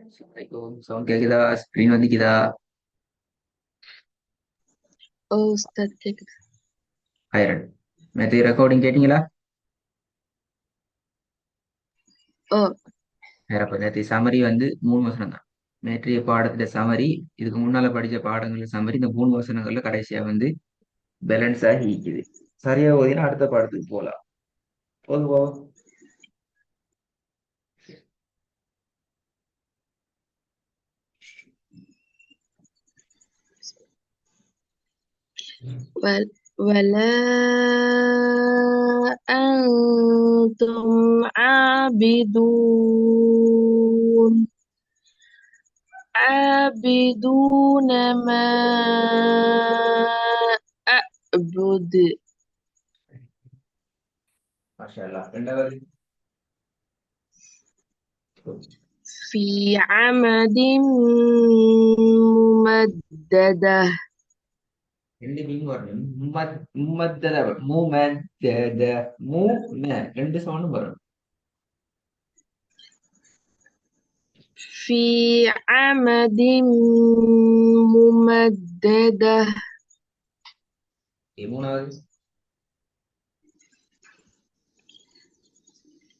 Assalamualaikum. Sound கேக்குதா? Screen வந்துக்குதா? ஓ உஸ்தாத் கேக்குது. ஹைரன். நேற்று ரெக்கார்டிங் கேட்டீங்களா? ஓ அப்ப நேற்று சமரி வந்து 3 வசனம் தான். நேற்றைய பாடத்துல சமரி, இதுக்கு முன்னால படிச்ச பாடங்கள்ல சமரி, இந்த 3 வசனங்கள்ல கடைசியா வந்து பேலன்ஸ் ஆகி இருக்குது. சரியா ஓதினா அடுத்த பாடத்துக்கு போலாம். போதும். ولا أنتم عابدون ما أعبد மாஷா அல்லாஹ். ரெண்டாவது في عمد ممددة. ரெண்டு மீன் வரணும். மும்மத்தத முமத்தத மூ ம ரெண்டு சவுண்டும் வரும். في عمد ممددة. மூணாவது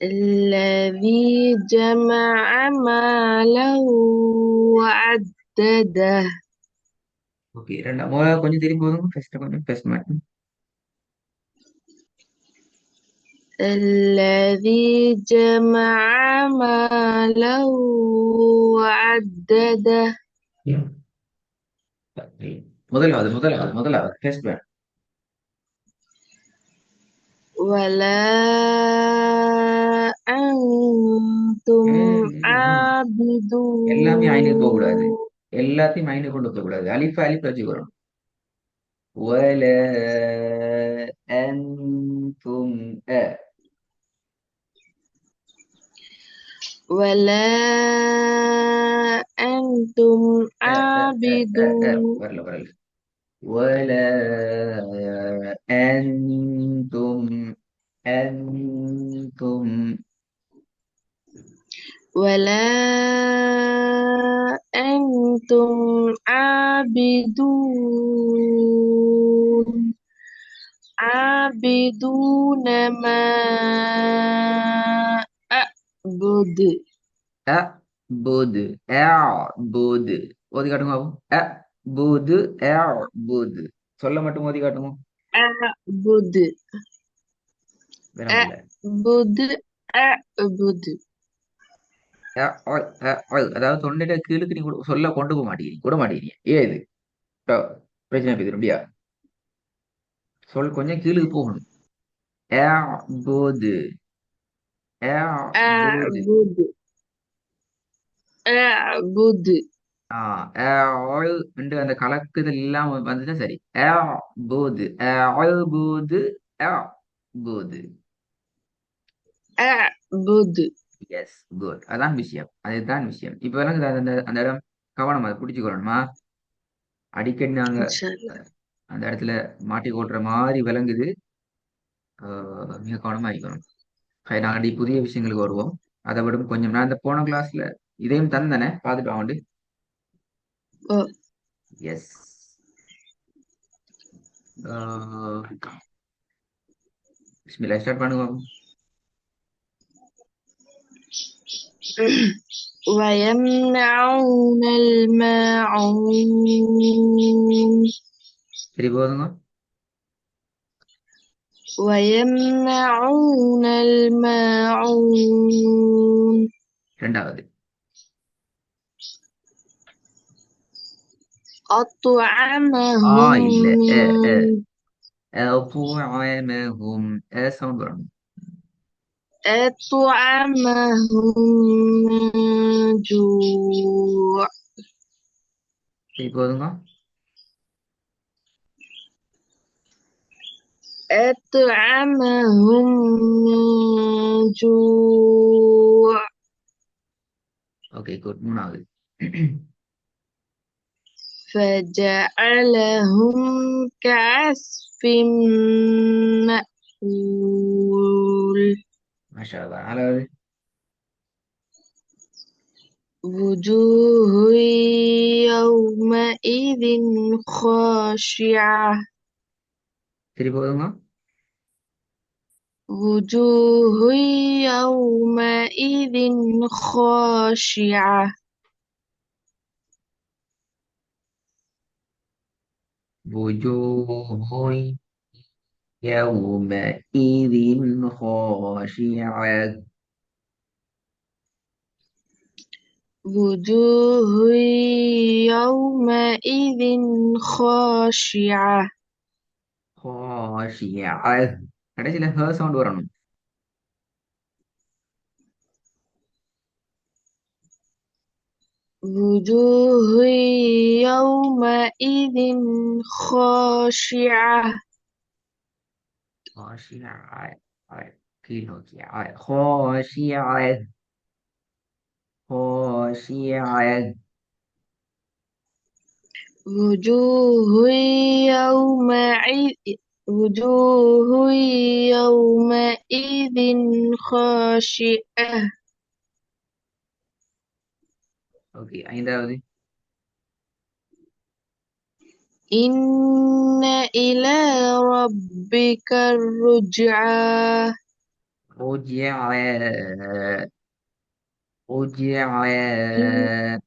الذي جمع مالا وعدده. ஓகே. மூணாவது கொஞ்சம் திரும்பி போதுங்க. ஃபர்ஸ்ட் கொஞ்சம் ஃபர்ஸ்ட் மாட்டேன். الذي جمع مالا وعدده. முதலாவது ஃபர்ஸ்ட் வேர்ட். ولا أنتم எல்லாமே ஐனுக்கு போக கூடாது. عابدون. எல்லாத்தையும் ஐனு கொண்டு போக கூடாது. அலிஃபா அலிஃப் வச்சுக்கிறோம். ولا أنتم ولا أنتم عابدون. வரல. ولا أنتم ولا أنتم عابدون ما أعبد. أعبد أعبد ஓதி காட்டுங்க பாப்போம். أعبد أعبد சொல்ல மட்டும் ஓதி காட்டுங்க. أعبد வேற இல்ல. أعبد أعبد. அதாவது தொண்டையில கீழுக்கு நீ சொல்ல கொண்டு போக மாட்டேங்கிறீங்க கூட மாட்டேங்கிறீங்க. ஏன் இது பிரச்சனை திரும்பியா சொல் கொஞ்சம் கீழுக்கு போகணும். أعبد أعبد أعبد أعبد. என்று அந்த கலக்குதல் இல்லாம வந்துட்டா சரி. أعبد أعبد أعبد. أعبد எஸ் குட். அதான் விஷயம். அதுதான் விஷயம். இப்ப விளங்குது அந்த அந்த இடம். கவனம் அதை பிடிச்சுக்கணுமா? அடிக்கடி நாங்க إن شاء الله. அந்த இடத்துல மாட்டி கொள்ற மாதிரி விளங்குது. மிக கவனமா இருக்கணும். சரி, நாங்கள் புதிய விஷயங்களுக்கு வருவோம். அதை விட கொஞ்சம் நான் இந்த போன கிளாஸ்ல இதையும் தந்தனே பார்த்துட்டு வாங்க. أه. எஸ். பிஸ்மில்லா ஸ்டார்ட் பண்ணுங்க. ويمنعون الماعون. சரி போதுங்க. ويمنعون الماعون. ரெண்டாவது இல்ல. أطعمهم أطعمهم சவுண்ட் வரணும். أطعمهم من جوع. சரி போதுங்க. أطعمهم من جوع. Okay good. மூணாவது فجعلهم كعصف مأكول. மாஷா அல்லாஹ். நாலாவது وجوه يومئذ خاشعة திருப்பி போதுங்க. وجوه يومئذ خاشعة وجوه يومئذ خاشعة. وجوه يومئذ خاشعة خاشعة. கடைசியில ஹ சவுண்ட் வரணும். وجوه يومئذ خاشعة خاشعة. கீழ் நோக்கி خاشعة. خاشعة. وجوه يومئذ وجوه يومئذ خاشعة ஓகே, ஐந்தாவது. إن إلى ربك الرجعى رجعة. إن, رجعة.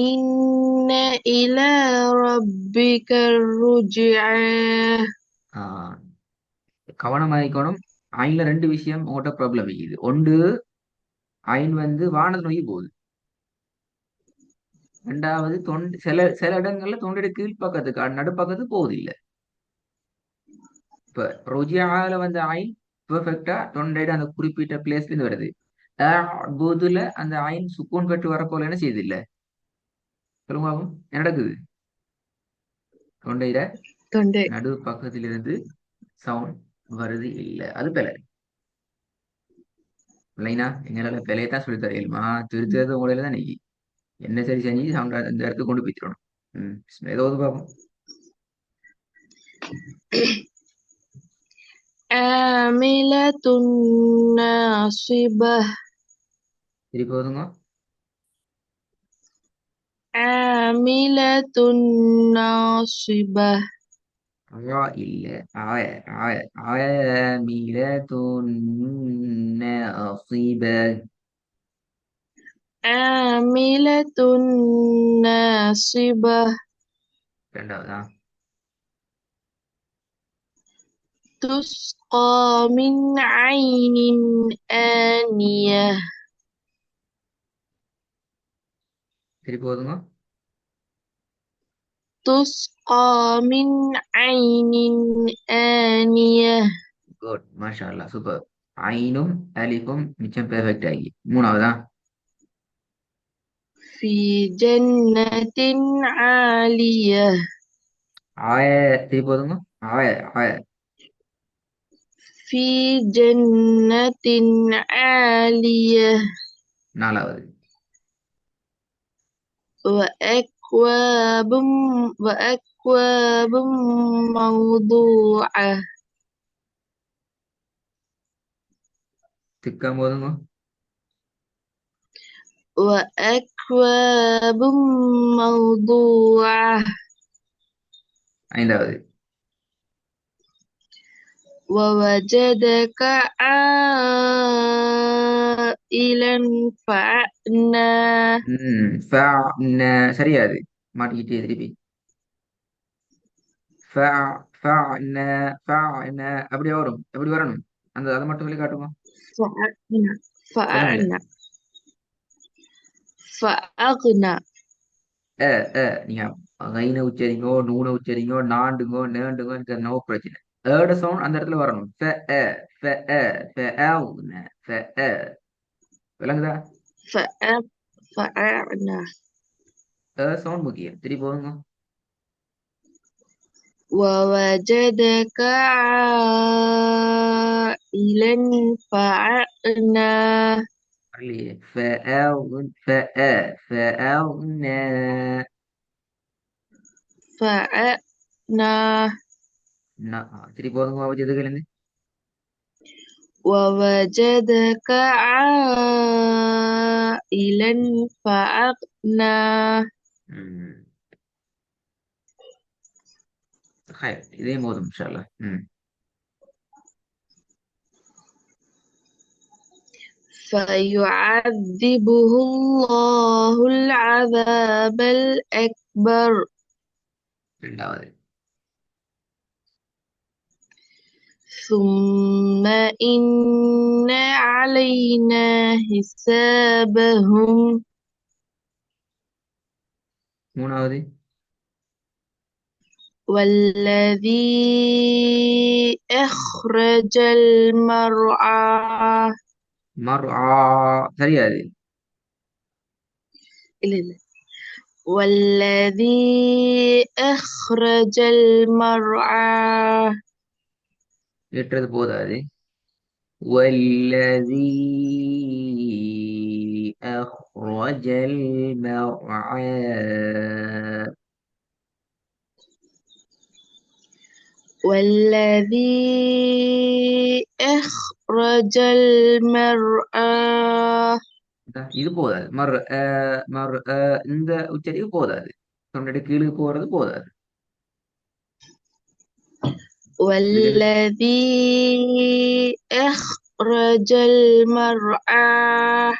إن إلى ربك الرجعى ஆஹ் கவனமாயிக்கணும். ஐன்ல ரெண்டு விஷயம் உங்கள்கிட்ட ப்ராப்ளம் இருக்குது. ஒன்று, ஐன் வந்து வானத்தை நோக்கி போகுது. ரெண்டாவது, தொண்டு சில சில இடங்கள்ல தொண்டையோட கீழ்ப்பக்கத்துக்கு நடுப்பக்கத்துக்கு போகுது இல்ல. இப்ப ருஜியால வந்து ஐன் பெர்ஃபெக்டா தொண்டையோட அந்த குறிப்பிட்ட பிளேஸ்ல இருந்து வருது. பூதுல அந்த ஐன் சுக்கூன் பெற்று வரப்போல என்ன செய்யுது இல்ல. சொல்லுங்க பாப்போம், என்ன நடக்குது? தொண்டையில தொண்டை நடு பக்கத்திலிருந்து சவுண்ட் வருது இல்ல. அது பிழை. இல்லைன்னா எங்களால பிழையத்தான் சொல்லி தரையிலுமா, திருத்தது உங்களையில தான் நீக்கி என்ன சரி செஞ்சு சவுண்ட் அந்த இடத்துக்கு கொண்டு போய்த்திடணும். ஏதோ பார்ப்போம். عاملة ناصبة திருப்பி போதுங்க. عاملة ناصبة இல்ல. ஆய ஆய ஆமிலத்துன் நாசிப. عاملة ناصبة ரெண்டாவதா. تسقى من عين آنية திருப்பி போதுங்க. تسقى من عين آنية குட், மாஷா அல்லா, சூப்பர். ஐனும் அலிஃபும் மிச்சம் பெர்ஃபெக்ட் ஆகி. மூணாவதா. في جنة عالية ஆய. திருப்பி போதுங்க. ஆய ஆய. في جنة عالية நாலாவது. وأكواب وأكواب موضوعة திக்கம் போதுங்க. وأكواب موضوعة ஐந்தாவது. ووجدك عائلا فأغنى சரியாது. மாட்டிக்கிட்டே திருப்பி. ஃபஅன. ஃபஅன அப்படியே வரும். எப்படி வரணும்? அந்த அதை மட்டும் சொல்லி காட்டுமா. فأغنى சொல்லுங்க. فأغنى فأغنى அ நீங்க கைனை உச்சரிங்கோ, நூனை உச்சரிங்கோ, நாண்டுங்கோ, நேண்டுங்கோ, எனக்கு நோ பிரச்சனை. ஏட சவுண்ட் அந்த இடத்துல வரணும். விளங்குதா? فأغنى சவுண்ட் முக்கியம். திருப்பி போதுங்க. ووجدك عائلا فأغنى வரலையே. فأغنى. فأغنى திருப்பி போதுங்க. வச்சதுக்கு இருந்து ووجدك عائلا فأغنى ம். ஹைர். இதே போதும் இன்ஷா அல்லாஹ். ம். فيعذبه الله العذاب الأكبر இரண்டாவது. ثم إن علينا حسابهم மூணாவது. والذي أخرج المرعى மர்ஆ. சரியா அது? இல்ல இல்ல والذي أخرج المرعى ஏற்றது போதாது. والذي أخرج المرعى. والذي أخرج المرعى இது போதாது. மர் இந்த உச்சரிப்பு போதாது. தொண்டை கீழுக்கு போறது போதாது. இதுக்கு والذي أخرج المرعى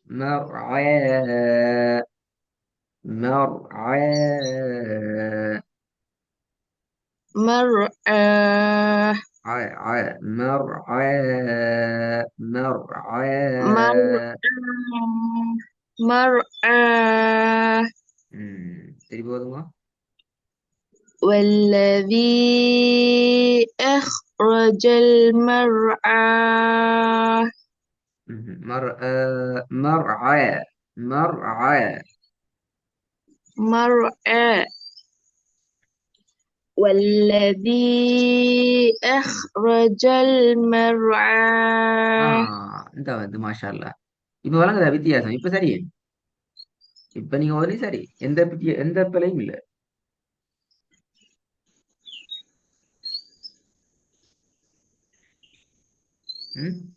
مرعى. مرعى. مرعى مرعى. مرعى مرعى. مرعى சரி போதுமா? والذي أخرج المرعى مرعى. مرعى. مرعى. مرعى والذي أخرج المرعى இந்த வந்து மாஷா அல்லாஹ். இப்ப வழங்குதா வித்தியாசம்? இப்ப சரி. இப்ப நீங்க உடனே சரி. எந்த பிழையும் இல்ல. ம்.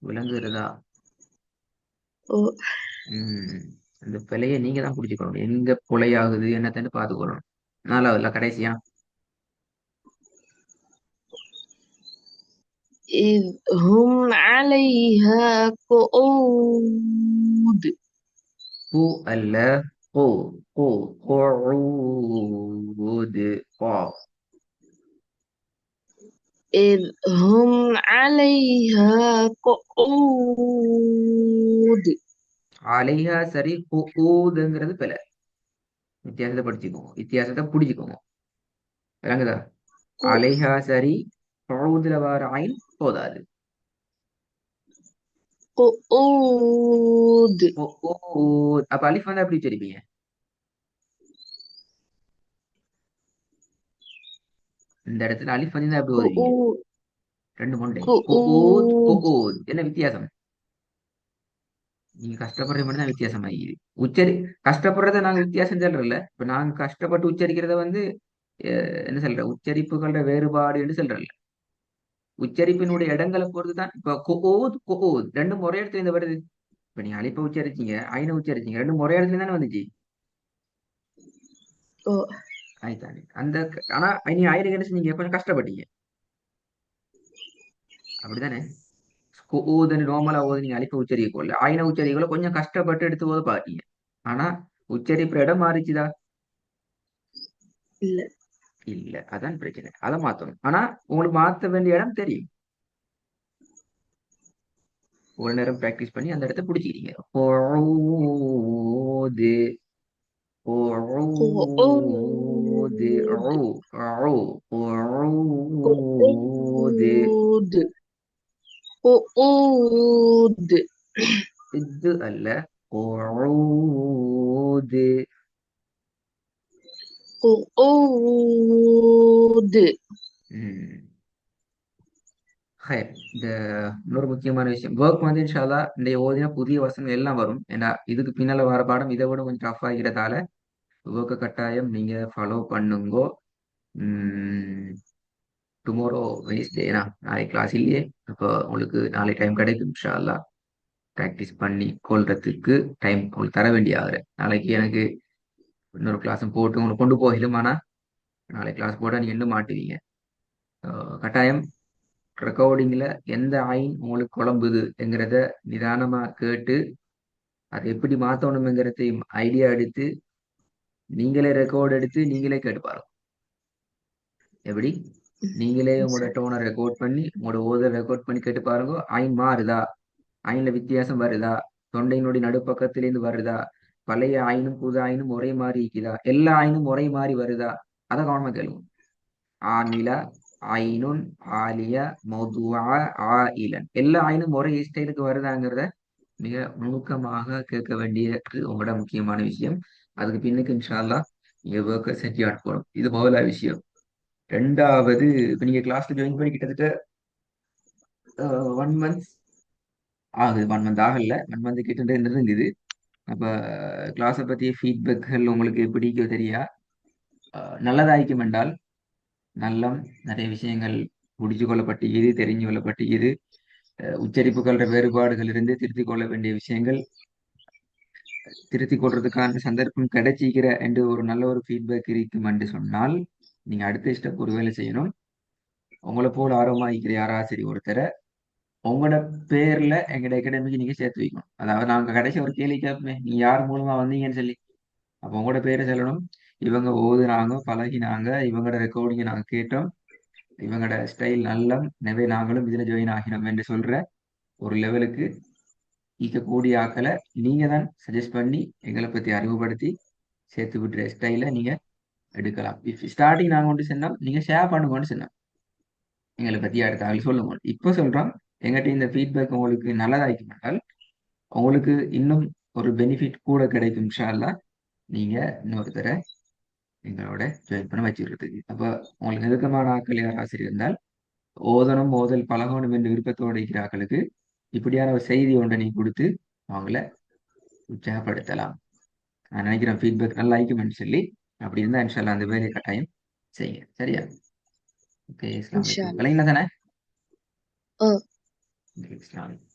விளங்குகிறதா? أو- ம். அந்த பிழையை நீங்க தான் புடிச்சுக்கணும். எங்க பிழையாகுது என்னத்தன்னு பாத்துக்கணும். நாலாவதுல கடைசியா. إذ هم عليها قعود பூ அல்ல. கோ. கோ. قعود. قاف. إذ هم عليها قعود அலைஹா சரி. குஊதுங்கிறது பிழை. வித்தியாசத்தை படிச்சுக்கோங்க. வித்தியாசத்தை புடிச்சுக்கோங்க. விளங்குதா? قو- அலைஹா சரி. குஊதுல வர ஐன் போதாது. قعود குஊத். அப்ப அலிஃப் வந்து எப்படி உச்சரிப்பீங்க? இந்த இடத்துல அலிஃப் வந்து எப்படி ஓதுவீங்க? قعود ரெண்டு மொண்டை. குஊத். قعود குஊத். என்ன வித்தியாசம்? நீங்க கஷ்டப்படுறது மட்டும் தான் வித்தியாசம் ஆகிது. உச்சரி கஷ்டப்படுறத நாங்க வித்தியாசம் சொல்றோம்ல. இப்ப நாங்க கஷ்டப்பட்டு உச்சரிக்கிறத வந்து என்ன சொல்ற, உச்சரிப்புகளோட வேறுபாடு என்று சொல்றல. உச்சரிப்பினுடைய இடங்களை பொறுத்து தான். இப்ப குஊத் குஊத் ரெண்டும் ஒரே இடத்துல இந்த வருது. இப்ப நீங்க அலிப்ப உச்சரிச்சீங்க, ஐன உச்சரிச்சீங்க, ரெண்டும் ஒரே இடத்துல தானே வந்துச்சு. أو- ஆயித்தானே அந்த ஆனா நீ ஐனுக்கு என்ன செஞ்சீங்க? கொஞ்சம் கஷ்டப்பட்டீங்க. அப்படித்தானே? குஊதுன்னு நார்மலா ஓது நீங்க அலிப்ப உச்சரிக்கல, ஐன உச்சரிக்கல, கொஞ்சம் கஷ்டப்பட்டு எடுத்து ஓத பாத்தீங்க. ஆனா உச்சரிப்பு இடம் மாறிச்சுதா? இல்ல இல்ல. அதான் பிரச்சனை. அதை மாத்தணும். ஆனா உங்களுக்கு மாத்த வேண்டிய இடம் தெரியும். ஒரு நேரம் பிராக்டிஸ் பண்ணி அந்த இடத்த பிடிச்சிக்கிறீங்க. قعود. قعود. قعود قعود. قعود قعود இது அல்ல. قعود. قعود ம். ஹைர். இந்த இன்னொரு முக்கியமான விஷயம், ஒர்க் வந்து இன்ஷால்லா இந்த ஓதின புதிய வசனங்கள் எல்லாம் வரும். ஏன்னா இதுக்கு பின்னால வர பாடம் இதை விட கொஞ்சம் டஃப் ஆகிறதால ஒர்க்கை கட்டாயம் நீங்க ஃபாலோ பண்ணுங்கோ. உம் டுமாரோ வெனிஸ்டேனா நாளைக்கு கிளாஸ் இல்லையே. அப்போ உங்களுக்கு நாளைக்கு டைம் கிடைக்கும் இன்ஷா அல்லாஹ். ப்ராக்டிஸ் பண்ணி கொள்றதுக்கு டைம் உங்களுக்கு தர வேண்டிய ஆகுற நாளைக்கு எனக்கு இன்னொரு கிளாஸும் போட்டு உங்களுக்கு கொண்டு போகலும். ஆனால் நாளைக்கு கிளாஸ் போட்டால் நீங்கள் இன்னும் மாட்டுவீங்க. கட்டாயம் ரெக்கார்டிங்கில் எந்த ஆயின் உங்களுக்கு குழம்புதுங்கிறத நிதானமாக கேட்டு அதை எப்படி மாற்றணுங்கிறதையும் ஐடியா எடுத்து நீங்களே ரெக்கார்ட் எடுத்து நீங்களே கேட்டுப்பாருங்க. எப்படி நீங்களே உங்களோட இன்ஷா டோனை ரெக்கார்ட் பண்ணி உங்களோட ஓதை ரெக்கார்ட் பண்ணி கேட்டு பாருங்க. ஆயின் மாறுதா, ஆயின்ல வித்தியாசம் வருதா, தொண்டையினுடைய நடுப்பக்கத்திலேருந்து வருதா, பழைய ஆயினும் புது ஆயினும் ஒரே மாதிரி இருக்குதா, எல்லா ஆயினும் ஒரே மாதிரி வருதா, அதை கவனமா கேளுங்க. ஆமில, ஆயினுன், ஆலிய, மௌதுவா, ஆயிலன் எல்லா ஆயினும் ஒரே ஸ்டைலுக்கு வருதாங்கிறத மிக நுணுக்கமாக கேட்க வேண்டியது உங்களோட முக்கியமான விஷயம். அதுக்கு பின்னுக்கு இன்ஷா அல்லாஹ் நீங்க ஒர்க்கை செஞ்சு போகணும். இது முதலாவது விஷயம். ரெண்டாவது, இப்ப நீங்க கிளாஸ்ல ஜாயின் பண்ணி கிட்டத்தட்ட 1 மந்த் ஆகுது. 1 மந்த் ஆகல, 1 மந்த் கிட்ட இருந்தது. அப்ப கிளாஸை பத்திய ஃபீட்பேக்கள் உங்களுக்கு எப்படிக்கோ தெரியா. நல்லதாய்க்கும் என்றால் நல்லம் நிறைய விஷயங்கள் புடிச்சு கொள்ளப்பட்டியது, தெரிஞ்சு கொள்ளப்பட்டியது. உச்சரிப்புகள வேறுபாடுகள் இருந்து திருத்திக் கொள்ள வேண்டிய விஷயங்கள் திருத்திக் கொள்றதுக்கான சந்தர்ப்பம் கிடைச்சிக்கிற என்று ஒரு நல்ல ஒரு ஃபீட்பேக் இருக்கும் என்று சொன்னால் நீங்க அடுத்த ஸ்டெப் ஒரு வேலை செய்யணும். உங்களை போல ஆர்வமாகிக்கிற யாராசிரியர் ஒருத்தரை உங்களோட பேர்ல எங்களோட அகாடமிக்கு நீங்க சேர்த்து வைக்கணும். அதாவது நாங்க கடைசி ஒரு கேள்வி கேட்போமே, நீ யார் மூலமா வந்தீங்கன்னு சொல்லி. அப்போ உங்களோட பேரை சொல்லணும். இவங்க ஓதுனாங்க, பழகினாங்க, இவங்களோட ரெக்கார்டிங்கை நாங்க கேட்டோம், இவங்களோட ஸ்டைல் நல்ல எனவே நாங்களும் இதுல ஜாயின் ஆகினோம் என்று சொல்ற ஒரு லெவலுக்கு ஈக்கக்கூடிய ஆக்களை நீங்க தான் சஜஸ்ட் பண்ணி எங்களை பத்தி அறிமுகப்படுத்தி சேர்த்து விட்டுற ஸ்டைல நீங்க எடுக்கலாம். இஃப் ஸ்டார்டிங் நாங்க கொண்டு சொன்னோம், நீங்க ஷேர் பண்ணுங்கன்னு சொன்னோம். எங்களை பத்தி அடுத்த ஆள் சொல்லுங்க. இப்போ சொல்றோம், எங்கிட்ட இந்த ஃபீட்பேக் உங்களுக்கு நல்லதாக்கினால் உங்களுக்கு இன்னும் ஒரு பெனிஃபிட் கூட கிடைக்கும் இன்ஷா அல்லாஹ். நீங்க இன்னொருத்தரை எங்களோட ஜாயின் பண்ண வச்சுக்கிறதுக்கு. அப்போ உங்களுக்கு நெருக்கமான ஆட்கள் யார் ஆசிரியர் இருந்தால் ஓதணும் ஓதல் பழகணும் என்ற விருப்பத்தோடு இருக்கிற ஆட்களுக்கு இப்படியான ஒரு செய்தி ஒன்றை நீ கொடுத்து அவங்கள உற்சாகப்படுத்தலாம். நான் நினைக்கிறேன் ஃபீட்பேக் நல்லா ஆயிக்குமென்னு சொல்லி. அப்படி இருந்தா இன்ஷா அல்லாஹ் அந்த வேலையை கட்டாயம் செய்யுங்க. சரியா? ஓகே, அஸ்ஸலாமு இன்ஷா அலைக்கும். அல்லாஹ். விளங்கினா தானே? ஆ அஸ்ஸலாமு அலைக்கும்.